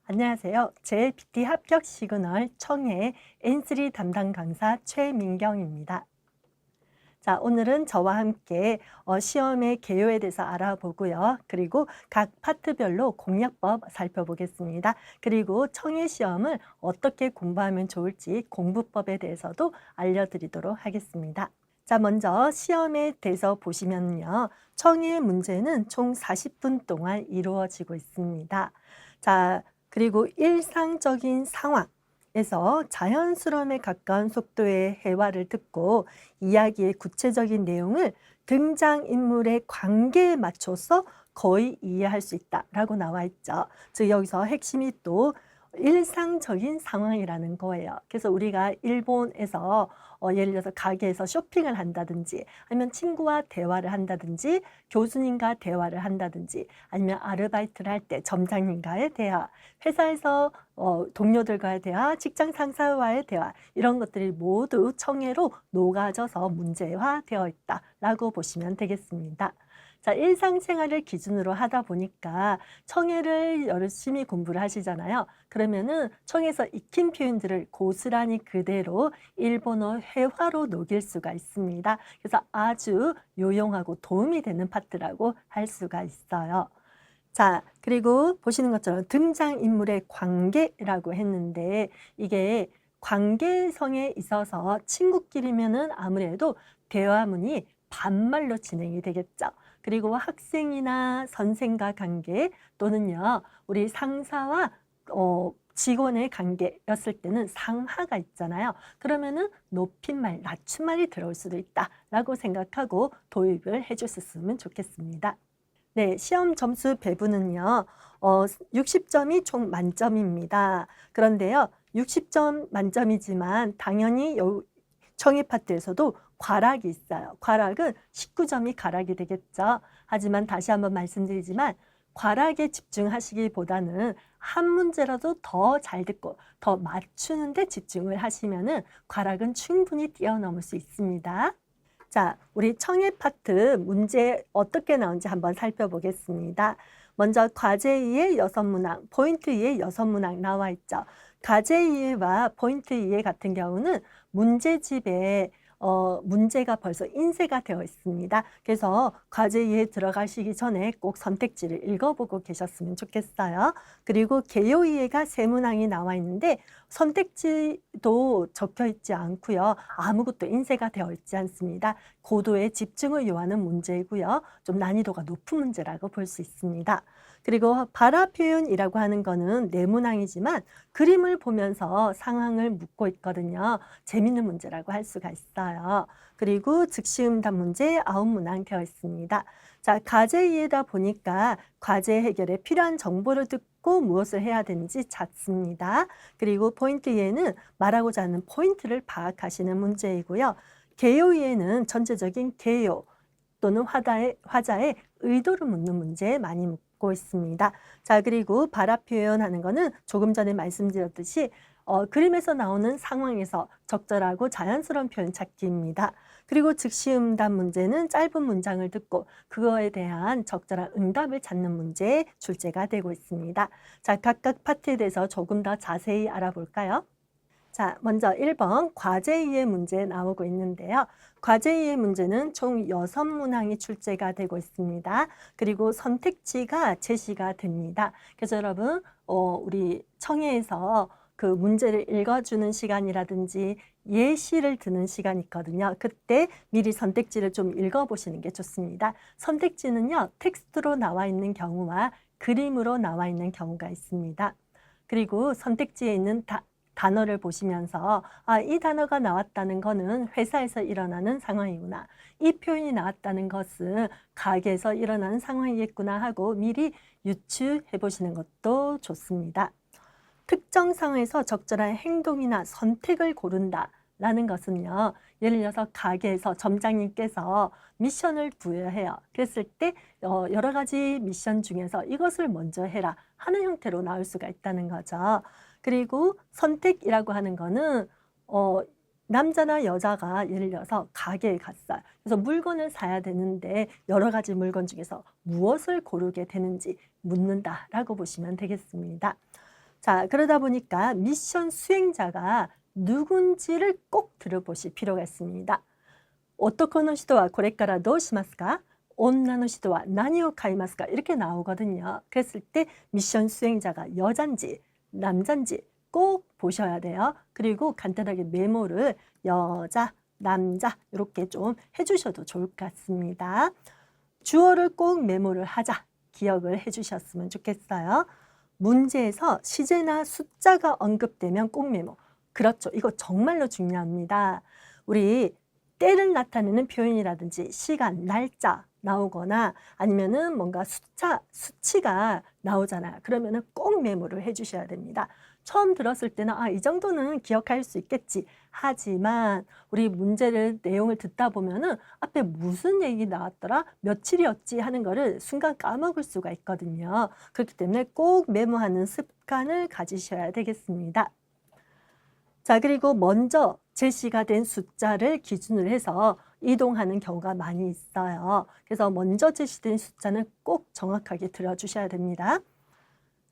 안녕하세요. JPT 합격 시그널 청해 N3 담당 강사 최민경입니다. 자, 오늘은 저와 함께 시험의 개요에 대해서 알아보고요. 그리고 각 파트별로 공략법 살펴보겠습니다. 그리고 청해 시험을 어떻게 공부하면 좋을지 공부법에 대해서도 알려드리도록 하겠습니다. 자, 먼저 시험에 대해서 보시면요. 청해 문제는 총 40분 동안 이루어지고 있습니다. 자, 그리고 일상적인 상황에서 자연스러움에 가까운 속도의 회화를 듣고 이야기의 구체적인 내용을 등장인물의 관계에 맞춰서 거의 이해할 수 있다라고 나와 있죠. 즉 여기서 핵심이 또 일상적인 상황이라는 거예요. 그래서 우리가 일본에서 예를 들어서 가게에서 쇼핑을 한다든지 아니면 친구와 대화를 한다든지 교수님과 대화를 한다든지 아니면 아르바이트를 할 때 점장님과의 대화, 회사에서 동료들과의 대화, 직장 상사와의 대화 이런 것들이 모두 청해로 녹아져서 문제화되어 있다라고 보시면 되겠습니다. 자, 일상생활을 기준으로 하다 보니까 청해를 열심히 공부를 하시잖아요. 그러면은 청해에서 익힌 표현들을 고스란히 그대로 일본어 회화로 녹일 수가 있습니다. 그래서 아주 요용하고 도움이 되는 파트라고 할 수가 있어요. 자, 그리고 보시는 것처럼 등장인물의 관계라고 했는데 이게 관계성에 있어서 친구끼리면은 아무래도 대화문이 반말로 진행이 되겠죠. 그리고 학생이나 선생과 관계 또는요, 우리 상사와 직원의 관계였을 때는 상하가 있잖아요. 그러면은 높임말, 낮춤말이 들어올 수도 있다라고 생각하고 도입을 해주셨으면 좋겠습니다. 네, 시험 점수 배분은요, 60점이 총 만점입니다. 그런데요, 60점 만점이지만 당연히 청해 파트에서도 과락이 있어요. 과락은 19점이 가락이 되겠죠. 하지만 다시 한번 말씀드리지만 과락에 집중하시기보다는 한 문제라도 더 잘 듣고 더 맞추는 데 집중을 하시면은 과락은 충분히 뛰어넘을 수 있습니다. 자, 우리 청해 파트 문제 어떻게 나온지 한번 살펴보겠습니다. 먼저 과제 2의 6문항, 포인트 2의 6문항 나와 있죠. 과제 2와 포인트 2 같은 경우는 문제집에 문제가 벌써 인쇄가 되어 있습니다. 그래서 과제 2에 들어가시기 전에 꼭 선택지를 읽어보고 계셨으면 좋겠어요. 그리고 개요 2가 3문항이 나와 있는데 선택지도 적혀 있지 않고요. 아무것도 인쇄가 되어 있지 않습니다. 고도의 집중을 요하는 문제이고요. 좀 난이도가 높은 문제라고 볼 수 있습니다. 그리고 발화 표현이라고 하는 거는 네문항이지만 그림을 보면서 상황을 묻고 있거든요. 재밌는 문제라고 할 수가 있어요. 그리고 즉시응답 문제 9문항 되어 있습니다. 자, 과제 2에다 보니까 과제 해결에 필요한 정보를 듣고 무엇을 해야 되는지 찾습니다. 그리고 포인트 2에는 말하고자 하는 포인트를 파악하시는 문제이고요. 개요 2에는 전체적인 개요 또는 화자의 의도를 묻는 문제 많이 묻고 있습니다. 자, 그리고 발화 표현하는 거는 조금 전에 말씀드렸듯이 그림에서 나오는 상황에서 적절하고 자연스러운 표현 찾기입니다. 그리고 즉시응답 문제는 짧은 문장을 듣고 그거에 대한 적절한 응답을 찾는 문제 출제가 되고 있습니다. 자, 각각 파트에 대해서 조금 더 자세히 알아볼까요? 자, 먼저 1번 과제 2의 문제 나오고 있는데요. 과제 2의 문제는 총 6문항이 출제가 되고 있습니다. 그리고 선택지가 제시가 됩니다. 그래서 여러분 우리 청해에서 그 문제를 읽어주는 시간이라든지 예시를 듣는 시간이 있거든요. 그때 미리 선택지를 좀 읽어보시는 게 좋습니다. 선택지는요, 텍스트로 나와 있는 경우와 그림으로 나와 있는 경우가 있습니다. 그리고 선택지에 있는 단어를 보시면서 이 단어가 나왔다는 것은 회사에서 일어나는 상황이구나. 이 표현이 나왔다는 것은 가게에서 일어나는 상황이겠구나 하고 미리 유추해 보시는 것도 좋습니다. 특정 상황에서 적절한 행동이나 선택을 고른다. 라는 것은요. 예를 들어서 가게에서 점장님께서 미션을 부여해요. 그랬을 때 여러 가지 미션 중에서 이것을 먼저 해라 하는 형태로 나올 수가 있다는 거죠. 그리고 선택이라고 하는 거는 남자나 여자가 예를 들어서 가게에 갔어요. 그래서 물건을 사야 되는데 여러 가지 물건 중에서 무엇을 고르게 되는지 묻는다라고 보시면 되겠습니다. 자, 그러다 보니까 미션 수행자가 누군지를 꼭 들어보실 필요가 있습니다. 男の人はこれからどうしますか? 女の人は何を買いますか? 이렇게 나오거든요. 그랬을 때 미션 수행자가 여잔지 남잔지 꼭 보셔야 돼요. 그리고 간단하게 메모를 여자, 남자 이렇게 좀 해주셔도 좋을 것 같습니다. 주어를 꼭 메모를 하자. 기억을 해주셨으면 좋겠어요. 문제에서 시제나 숫자가 언급되면 꼭 메모. 그렇죠. 이거 정말로 중요합니다. 우리 때를 나타내는 표현이라든지 시간, 날짜 나오거나 아니면은 뭔가 수치가 나오잖아요. 그러면은 꼭 메모를 해주셔야 됩니다. 처음 들었을 때는 이 정도는 기억할 수 있겠지. 하지만 우리 문제를 내용을 듣다 보면은 앞에 무슨 얘기 나왔더라? 며칠이었지 하는 거를 순간 까먹을 수가 있거든요. 그렇기 때문에 꼭 메모하는 습관을 가지셔야 되겠습니다. 자, 그리고 먼저 제시가 된 숫자를 기준으로 해서 이동하는 경우가 많이 있어요. 그래서 먼저 제시된 숫자는 꼭 정확하게 들어주셔야 됩니다.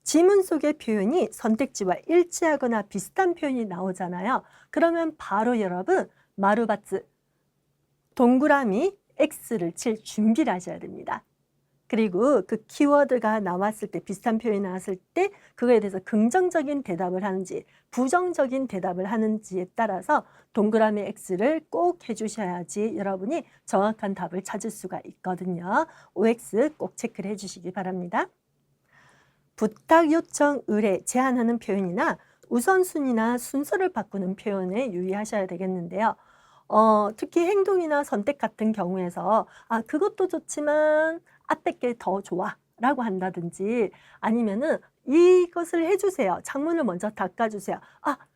지문 속의 표현이 선택지와 일치하거나 비슷한 표현이 나오잖아요. 그러면 바로 여러분 마루바츠 동그라미 X를 칠 준비를 하셔야 됩니다. 그리고 그 키워드가 나왔을 때 비슷한 표현이 나왔을 때 그거에 대해서 긍정적인 대답을 하는지 부정적인 대답을 하는지에 따라서 동그라미 X를 꼭 해주셔야지 여러분이 정확한 답을 찾을 수가 있거든요. OX 꼭 체크를 해주시기 바랍니다. 부탁, 요청, 의뢰, 제안하는 표현이나 우선순위나 순서를 바꾸는 표현에 유의하셔야 되겠는데요. 특히 행동이나 선택 같은 경우에서 그것도 좋지만 앞에 게 더 좋아 라고 한다든지 아니면은 이것을 해주세요. 창문을 먼저 닦아주세요.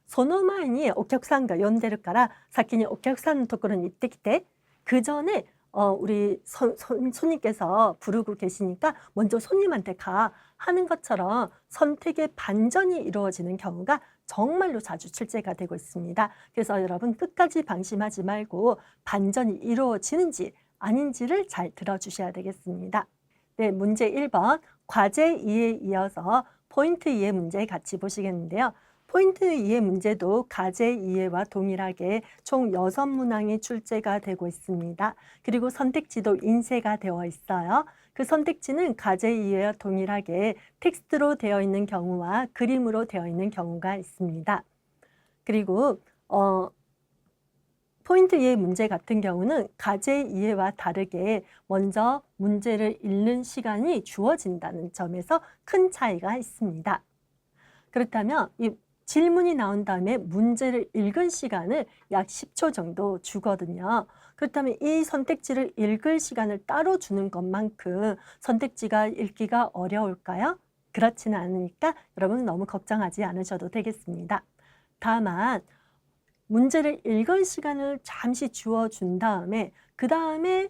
その前にお客さんが呼んでるから先にお客さんのところに行ってきて그 전에 우리 손님께서 부르고 계시니까 먼저 손님한테 가 하는 것처럼 선택의 반전이 이루어지는 경우가 정말로 자주 출제가 되고 있습니다. 그래서 여러분 끝까지 방심하지 말고 반전이 이루어지는지 아닌지를 잘 들어주셔야 되겠습니다. 네, 문제 1번 과제 2에 이어서 포인트 2의 문제 같이 보시겠는데요. 포인트 2의 문제도 과제 2회와 동일하게 총 6문항이 출제가 되고 있습니다. 그리고 선택지도 인쇄가 되어 있어요. 그 선택지는 과제 2회와 동일하게 텍스트로 되어 있는 경우와 그림으로 되어 있는 경우가 있습니다. 그리고 포인트 2의 문제 같은 경우는 과제 2회와 다르게 먼저 문제를 읽는 시간이 주어진다는 점에서 큰 차이가 있습니다. 그렇다면 이 질문이 나온 다음에 문제를 읽은 시간을 약 10초 정도 주거든요. 그렇다면 이 선택지를 읽을 시간을 따로 주는 것만큼 선택지가 읽기가 어려울까요? 그렇지는 않으니까 여러분 너무 걱정하지 않으셔도 되겠습니다. 다만 문제를 읽을 시간을 잠시 주어준 다음에 그 다음에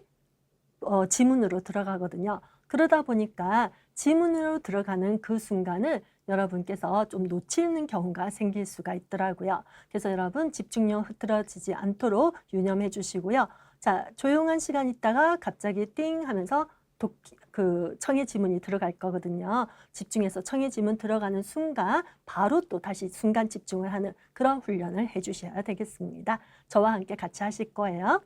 지문으로 들어가거든요. 그러다 보니까 지문으로 들어가는 그 순간을 여러분께서 좀 놓치는 경우가 생길 수가 있더라고요. 그래서 여러분 집중력 흐트러지지 않도록 유념해 주시고요. 자, 조용한 시간 있다가 갑자기 띵 하면서 그 청해 지문이 들어갈 거거든요. 집중해서 청해 지문 들어가는 순간 바로 또 다시 순간 집중을 하는 그런 훈련을 해주셔야 되겠습니다. 저와 함께 같이 하실 거예요.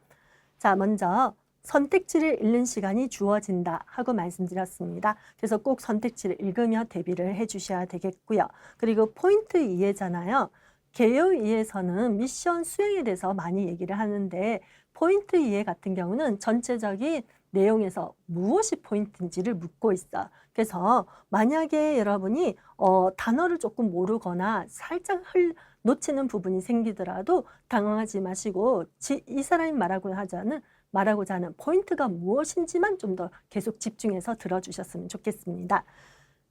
자, 먼저 선택지를 읽는 시간이 주어진다 하고 말씀드렸습니다. 그래서 꼭 선택지를 읽으며 대비를 해주셔야 되겠고요. 그리고 포인트 2회잖아요. 개요 2에서는 미션 수행에 대해서 많이 얘기를 하는데 포인트 2회 같은 경우는 전체적인 내용에서 무엇이 포인트인지를 묻고 있어요. 그래서 만약에 여러분이 단어를 조금 모르거나 살짝 놓치는 부분이 생기더라도 당황하지 마시고 이 사람이 말하고자 하는 포인트가 무엇인지만 좀 더 계속 집중해서 들어주셨으면 좋겠습니다.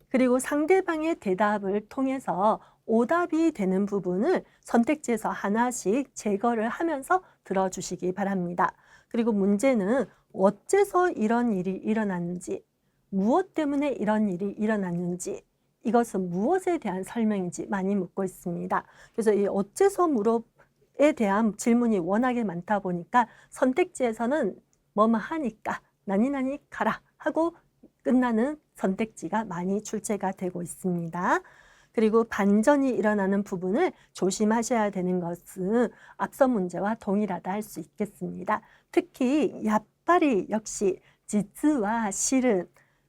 그리고 상대방의 대답을 통해서 오답이 되는 부분을 선택지에서 하나씩 제거를 하면서 들어주시기 바랍니다. 그리고 문제는 어째서 이런 일이 일어났는지, 무엇 때문에 이런 일이 일어났는지, 이것은 무엇에 대한 설명인지 많이 묻고 있습니다. 그래서 이 어째서 물어에 대한 질문이 워낙에 많다 보니까 선택지에서는 뭐뭐 하니까 나니 가라 하고 끝나는 선택지가 많이 출제가 되고 있습니다. 그리고 반전이 일어나는 부분을 조심하셔야 되는 것은 앞서 문제와 동일하다 할 수 있겠습니다. 특히 야빨이 역시 지츠와 실은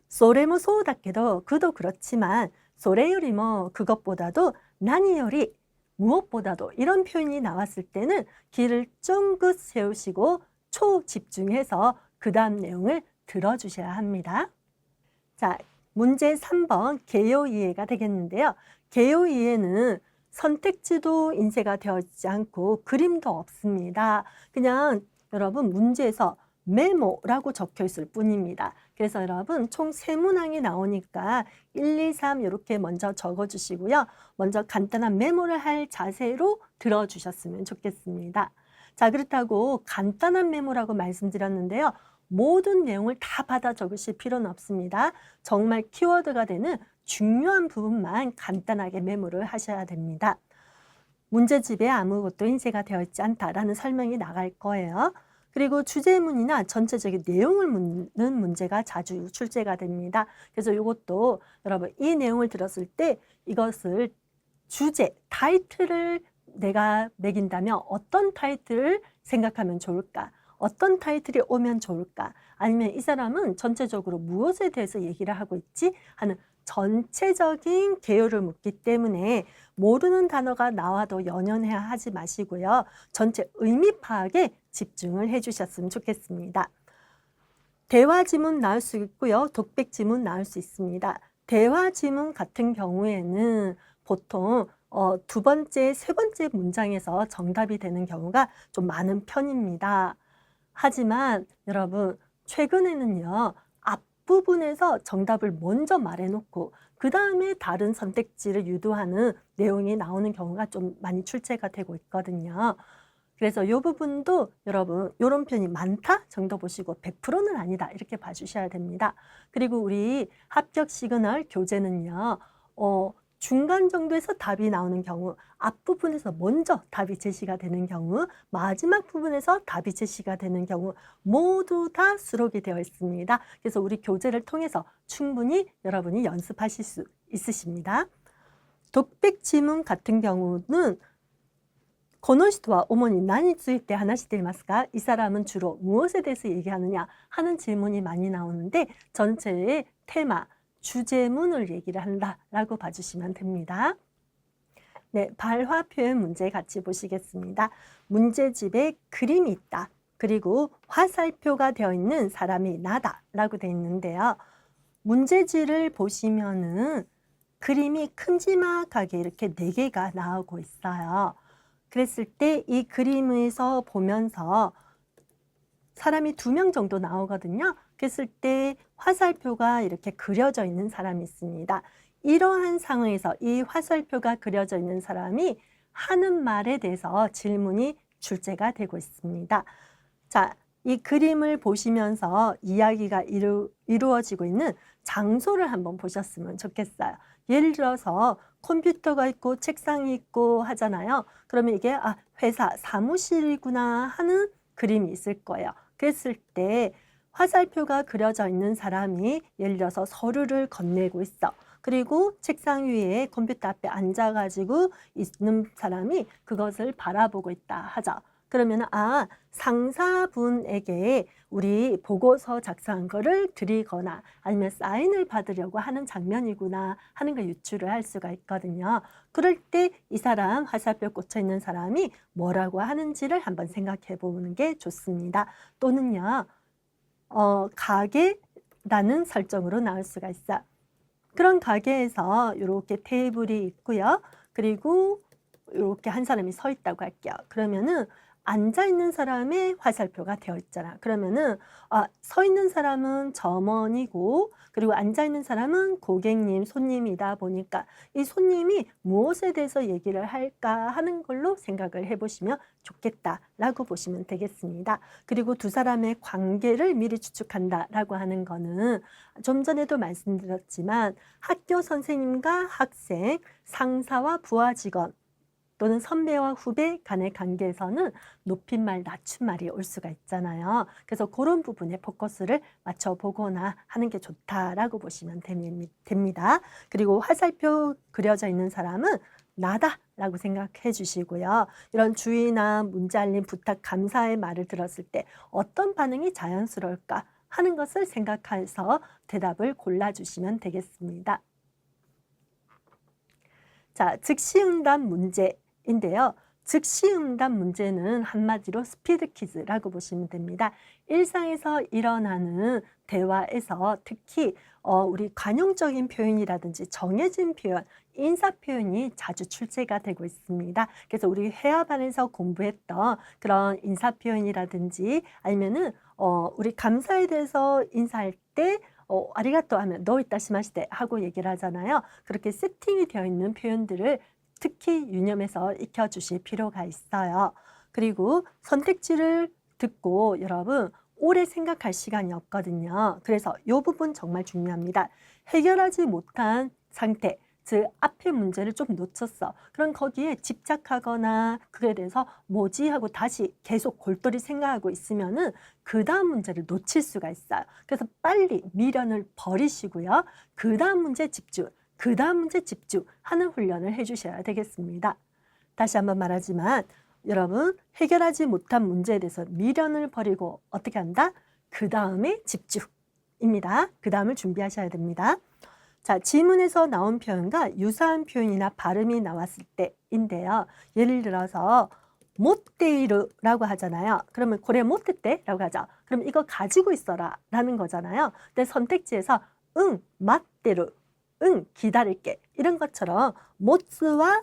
소레모 소우다케도 그도 그렇지만 소레요리 그것보다도 나니요리 무엇보다도 이런 표현이 나왔을 때는 귀를 쫑긋 세우시고 초집중해서 그 다음 내용을 들어주셔야 합니다. 자, 문제 3번 개요 이해가 되겠는데요. 개요 이해는 선택지도 인쇄가 되어 있지 않고 그림도 없습니다. 그냥 여러분 문제에서 메모라고 적혀 있을 뿐입니다. 그래서 여러분 총 3문항이 나오니까 1, 2, 3 이렇게 먼저 적어 주시고요. 먼저 간단한 메모를 할 자세로 들어주셨으면 좋겠습니다. 자, 그렇다고 간단한 메모라고 말씀드렸는데요. 모든 내용을 다 받아 적으실 필요는 없습니다. 정말 키워드가 되는 중요한 부분만 간단하게 메모를 하셔야 됩니다. 문제집에 아무것도 인쇄가 되어 있지 않다라는 설명이 나갈 거예요. 그리고 주제문이나 전체적인 내용을 묻는 문제가 자주 출제가 됩니다. 그래서 이것도 여러분 이 내용을 들었을 때 이것을 주제, 타이틀을 내가 매긴다면 어떤 타이틀을 생각하면 좋을까? 어떤 타이틀이 오면 좋을까? 아니면 이 사람은 전체적으로 무엇에 대해서 얘기를 하고 있지? 하는 전체적인 개요를 묻기 때문에 모르는 단어가 나와도 연연해 하지 마시고요. 전체 의미 파악에 집중을 해주셨으면 좋겠습니다. 대화 지문 나올 수 있고요. 독백 지문 나올 수 있습니다. 대화 지문 같은 경우에는 보통 두 번째, 세 번째 문장에서 정답이 되는 경우가 좀 많은 편입니다. 하지만 여러분 최근에는요. 앞부분에서 정답을 먼저 말해놓고 그 다음에 다른 선택지를 유도하는 내용이 나오는 경우가 좀 많이 출제가 되고 있거든요. 그래서 이 부분도 여러분 이런 편이 많다 정도 보시고 100%는 아니다 이렇게 봐주셔야 됩니다. 그리고 우리 합격 시그널 교재는요. 중간 정도에서 답이 나오는 경우, 앞부분에서 먼저 답이 제시가 되는 경우, 마지막 부분에서 답이 제시가 되는 경우 모두 다 수록이 되어 있습니다. 그래서 우리 교재를 통해서 충분히 여러분이 연습하실 수 있으십니다. 독백 지문 같은 경우는 この人は主に何について話していますか? 이 사람은 주로 무엇에 대해서 얘기하느냐 하는 질문이 많이 나오는데 전체의 테마, 주제문을 얘기를 한다라고 봐주시면 됩니다. 네, 발화 표현 문제 같이 보시겠습니다. 문제집에 그림이 있다. 그리고 화살표가 되어 있는 사람이 나다라고 되어 있는데요. 문제지를 보시면은 그림이 큼지막하게 이렇게 4개가 나오고 있어요. 그랬을 때 이 그림에서 보면서 사람이 2명 정도 나오거든요. 그랬을 때 화살표가 이렇게 그려져 있는 사람이 있습니다. 이러한 상황에서 이 화살표가 그려져 있는 사람이 하는 말에 대해서 질문이 출제가 되고 있습니다. 자, 이 그림을 보시면서 이야기가 이루어지고 있는 장소를 한번 보셨으면 좋겠어요. 예를 들어서 컴퓨터가 있고 책상이 있고 하잖아요. 그러면 이게 회사 사무실이구나 하는 그림이 있을 거예요. 그랬을 때 화살표가 그려져 있는 사람이 예를 들어서 서류를 건네고 있어. 그리고 책상 위에 컴퓨터 앞에 앉아가지고 있는 사람이 그것을 바라보고 있다 하죠. 그러면 상사분에게 우리 보고서 작성한 거를 드리거나 아니면 사인을 받으려고 하는 장면이구나 하는 걸 유추를 할 수가 있거든요. 그럴 때 이 사람 화살표 꽂혀 있는 사람이 뭐라고 하는지를 한번 생각해 보는 게 좋습니다. 또는요. 가게라는 설정으로 나올 수가 있어요. 그런 가게에서 이렇게 테이블이 있고요. 그리고 이렇게 한 사람이 서 있다고 할게요. 그러면은 앉아있는 사람의 화살표가 되어 있잖아. 그러면은 서 있는 사람은 점원이고 그리고 앉아있는 사람은 고객님, 손님이다 보니까 이 손님이 무엇에 대해서 얘기를 할까 하는 걸로 생각을 해보시면 좋겠다라고 보시면 되겠습니다. 그리고 두 사람의 관계를 미리 추측한다라고 하는 거는 좀 전에도 말씀드렸지만 학교 선생님과 학생, 상사와 부하 직원 또는 선배와 후배 간의 관계에서는 높임말, 낮춤말이 올 수가 있잖아요. 그래서 그런 부분에 포커스를 맞춰보거나 하는 게 좋다라고 보시면 됩니다. 그리고 화살표 그려져 있는 사람은 나다 라고 생각해 주시고요. 이런 주의나 문제 알림, 부탁, 감사의 말을 들었을 때 어떤 반응이 자연스러울까 하는 것을 생각해서 대답을 골라주시면 되겠습니다. 자, 즉시응답 문제인데요. 즉시응답 문제는 한마디로 스피드 퀴즈라고 보시면 됩니다. 일상에서 일어나는 대화에서 특히 우리 관용적인 표현이라든지 정해진 표현, 인사 표현이 자주 출제가 되고 있습니다. 그래서 우리 회화반에서 공부했던 그런 인사 표현이라든지 아니면은 우리 감사에 대해서 인사할 때 아리가또 하면 노이타시마시테 하고 얘기를 하잖아요. 그렇게 세팅이 되어 있는 표현들을 특히 유념해서 익혀주실 필요가 있어요. 그리고 선택지를 듣고 여러분 오래 생각할 시간이 없거든요. 그래서 이 부분 정말 중요합니다. 해결하지 못한 상태, 즉 앞의 문제를 좀 놓쳤어. 그럼 거기에 집착하거나 그에 대해서 뭐지 하고 다시 계속 골똘히 생각하고 있으면은 그 다음 문제를 놓칠 수가 있어요. 그래서 빨리 미련을 버리시고요. 그 다음 문제 집중, 그 다음 문제 집중하는 훈련을 해주셔야 되겠습니다. 다시 한번 말하지만 여러분 해결하지 못한 문제에 대해서 미련을 버리고 어떻게 한다? 그 다음에 집중입니다. 그 다음을 준비하셔야 됩니다. 자, 지문에서 나온 표현과 유사한 표현이나 발음이 나왔을 때인데요. 예를 들어서 못데이르라고 하잖아요. 그러면 고래 못했대라고 하죠. 그럼 이거 가지고 있어라 라는 거잖아요. 근데 선택지에서 응, 맞대로, 응, 기다릴게 이런 것처럼 못스와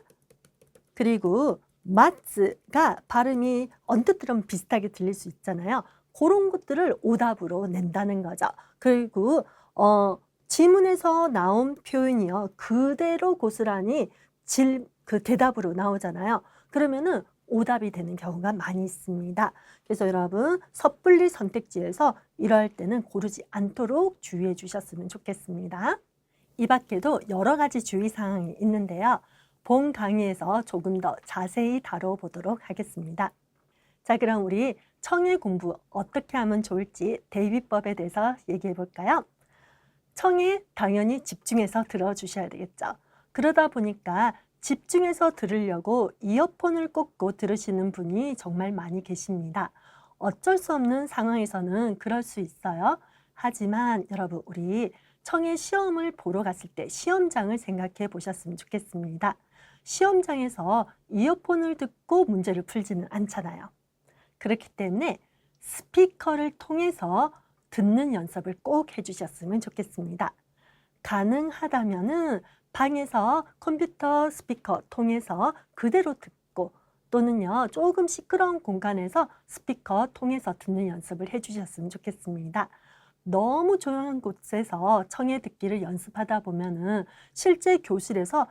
그리고 마츠가 발음이 언뜻 들으면 비슷하게 들릴 수 있잖아요. 그런 것들을 오답으로 낸다는 거죠. 그리고 지문에서 나온 표현이요. 그대로 고스란히 그 대답으로 나오잖아요. 그러면은 오답이 되는 경우가 많이 있습니다. 그래서 여러분 섣불리 선택지에서 이럴 때는 고르지 않도록 주의해 주셨으면 좋겠습니다. 이 밖에도 여러 가지 주의사항이 있는데요. 본 강의에서 조금 더 자세히 다뤄보도록 하겠습니다. 자, 그럼 우리 청해 공부 어떻게 하면 좋을지 대비법에 대해서 얘기해 볼까요? 청해 당연히 집중해서 들어주셔야 되겠죠. 그러다 보니까 집중해서 들으려고 이어폰을 꽂고 들으시는 분이 정말 많이 계십니다. 어쩔 수 없는 상황에서는 그럴 수 있어요. 하지만 여러분 우리 청해 시험을 보러 갔을 때 시험장을 생각해 보셨으면 좋겠습니다. 시험장에서 이어폰을 듣고 문제를 풀지는 않잖아요. 그렇기 때문에 스피커를 통해서 듣는 연습을 꼭 해주셨으면 좋겠습니다. 가능하다면은 방에서 컴퓨터 스피커 통해서 그대로 듣고 또는요 조금 시끄러운 공간에서 스피커 통해서 듣는 연습을 해주셨으면 좋겠습니다. 너무 조용한 곳에서 청해 듣기를 연습하다 보면은 실제 교실에서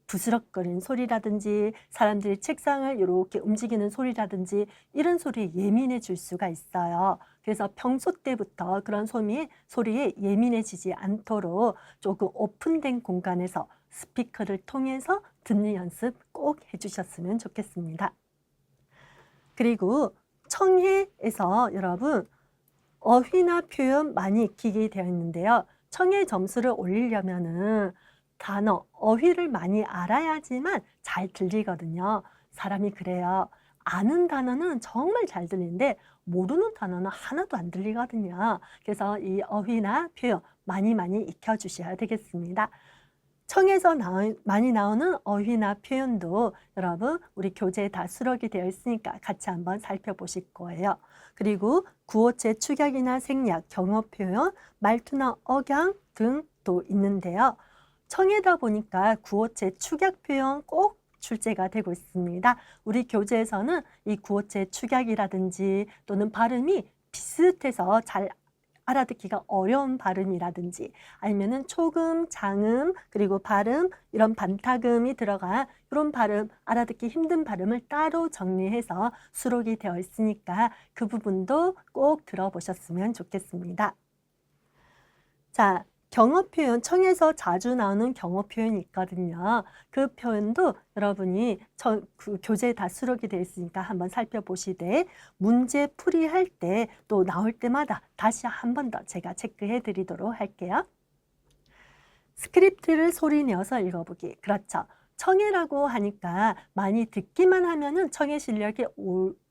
부스럭거리는 소리라든지 사람들이 책상을 이렇게 움직이는 소리라든지 이런 소리에 예민해질 수가 있어요. 그래서 평소 때부터 그런 소리에 예민해지지 않도록 조금 오픈된 공간에서 스피커를 통해서 듣는 연습 꼭 해주셨으면 좋겠습니다. 그리고 청해에서 여러분 어휘나 표현 많이 익히게 되어 있는데요. 청해 점수를 올리려면은 단어, 어휘를 많이 알아야지만 잘 들리거든요. 사람이 그래요. 아는 단어는 정말 잘 들리는데 모르는 단어는 하나도 안 들리거든요. 그래서 이 어휘나 표현 많이 익혀주셔야 되겠습니다. 청에서 많이 나오는 어휘나 표현도 여러분 우리 교재에 다 수록이 되어 있으니까 같이 한번 살펴보실 거예요. 그리고 구어체 축약이나 생략, 경어 표현, 말투나 억양 등도 있는데요. 청해다 보니까 구어체 축약 표현 꼭 출제가 되고 있습니다. 우리 교재에서는 이 구어체 축약이라든지 또는 발음이 비슷해서 잘 알아듣기가 어려운 발음이라든지 아니면은 초금, 장음, 그리고 발음 이런 반타금이 들어간 이런 발음, 알아듣기 힘든 발음을 따로 정리해서 수록이 되어 있으니까 그 부분도 꼭 들어보셨으면 좋겠습니다. 자, 경어 표현, 청에서 자주 나오는 경어 표현이 있거든요. 그 표현도 여러분이 그 교재에 다 수록이 되어 있으니까 한번 살펴보시되 문제 풀이할 때 또 나올 때마다 다시 한 번 더 제가 체크해 드리도록 할게요. 스크립트를 소리 내어서 읽어보기. 그렇죠. 청해라고 하니까 많이 듣기만 하면은 청해 실력이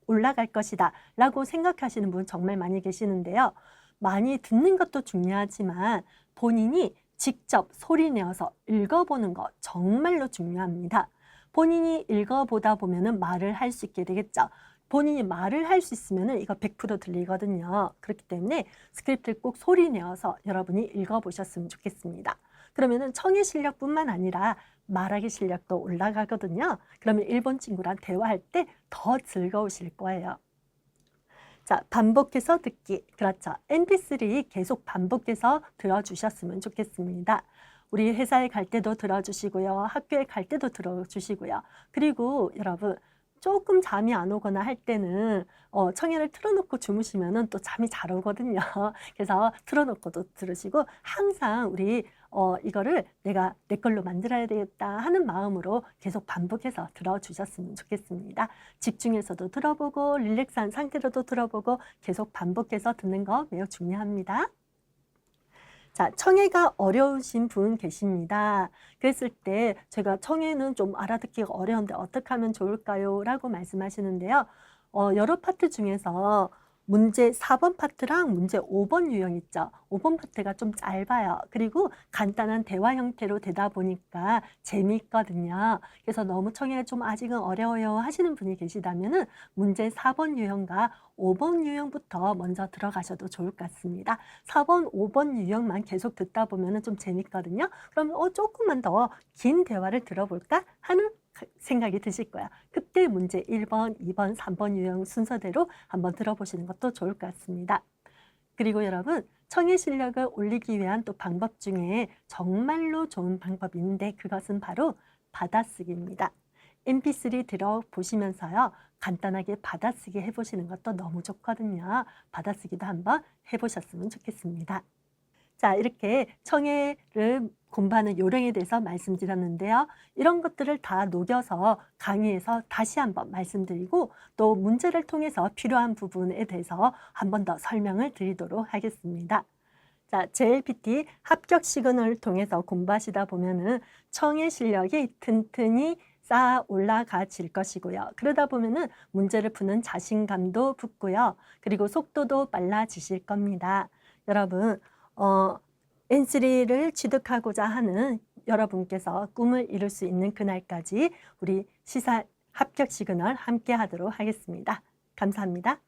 올라갈 것이다 라고 생각하시는 분 정말 많이 계시는데요. 많이 듣는 것도 중요하지만 본인이 직접 소리 내어서 읽어보는 거 정말로 중요합니다. 본인이 읽어보다 보면은 말을 할 수 있게 되겠죠. 본인이 말을 할 수 있으면은 이거 100% 들리거든요. 그렇기 때문에 스크립트를 꼭 소리 내어서 여러분이 읽어보셨으면 좋겠습니다. 그러면은 청해 실력뿐만 아니라 말하기 실력도 올라가거든요. 그러면 일본 친구랑 대화할 때 더 즐거우실 거예요. 자, 반복해서 듣기. 그렇죠. MP3 계속 반복해서 들어주셨으면 좋겠습니다. 우리 회사에 갈 때도 들어주시고요. 학교에 갈 때도 들어주시고요. 그리고 여러분, 조금 잠이 안 오거나 할 때는 청해를 틀어놓고 주무시면 또 잠이 잘 오거든요. 그래서 틀어놓고도 들으시고 항상 우리 이거를 내가 내 걸로 만들어야 되겠다 하는 마음으로 계속 반복해서 들어주셨으면 좋겠습니다. 집중해서도 들어보고 릴렉스한 상태로도 들어보고 계속 반복해서 듣는 거 매우 중요합니다. 자, 청해가 어려우신 분 계십니다. 그랬을 때 제가 청해는 좀 알아듣기가 어려운데 어떻게 하면 좋을까요? 라고 말씀하시는데요. 여러 파트 중에서 문제 4번 파트랑 문제 5번 유형 있죠. 5번 파트가 좀 짧아요. 그리고 간단한 대화 형태로 되다 보니까 재미있거든요. 그래서 너무 청해가 좀 아직은 어려워요 하시는 분이 계시다면 문제 4번 유형과 5번 유형부터 먼저 들어가셔도 좋을 것 같습니다. 4번, 5번 유형만 계속 듣다 보면 좀 재밌거든요. 그럼 조금만 더 긴 대화를 들어볼까 하는 생각이 드실 거야. 그때 문제 1번, 2번, 3번 유형 순서대로 한번 들어보시는 것도 좋을 것 같습니다. 그리고 여러분, 청해 실력을 올리기 위한 또 방법 중에 정말로 좋은 방법이 있는데 그것은 바로 받아쓰기입니다. MP3 들어보시면서요. 간단하게 받아쓰기 해보시는 것도 너무 좋거든요. 받아쓰기도 한번 해보셨으면 좋겠습니다. 자, 이렇게 청해를 공부하는 요령에 대해서 말씀드렸는데요. 이런 것들을 다 녹여서 강의에서 다시 한번 말씀드리고 또 문제를 통해서 필요한 부분에 대해서 한 번 더 설명을 드리도록 하겠습니다. 자, JLPT 합격 시그널을 통해서 공부하시다 보면은 청해 실력이 튼튼히 쌓아 올라가질 것이고요. 그러다 보면은 문제를 푸는 자신감도 붙고요. 그리고 속도도 빨라지실 겁니다. 여러분, N3를 취득하고자 하는 여러분께서 꿈을 이룰 수 있는 그날까지 우리 시사 합격 시그널 함께 하도록 하겠습니다. 감사합니다.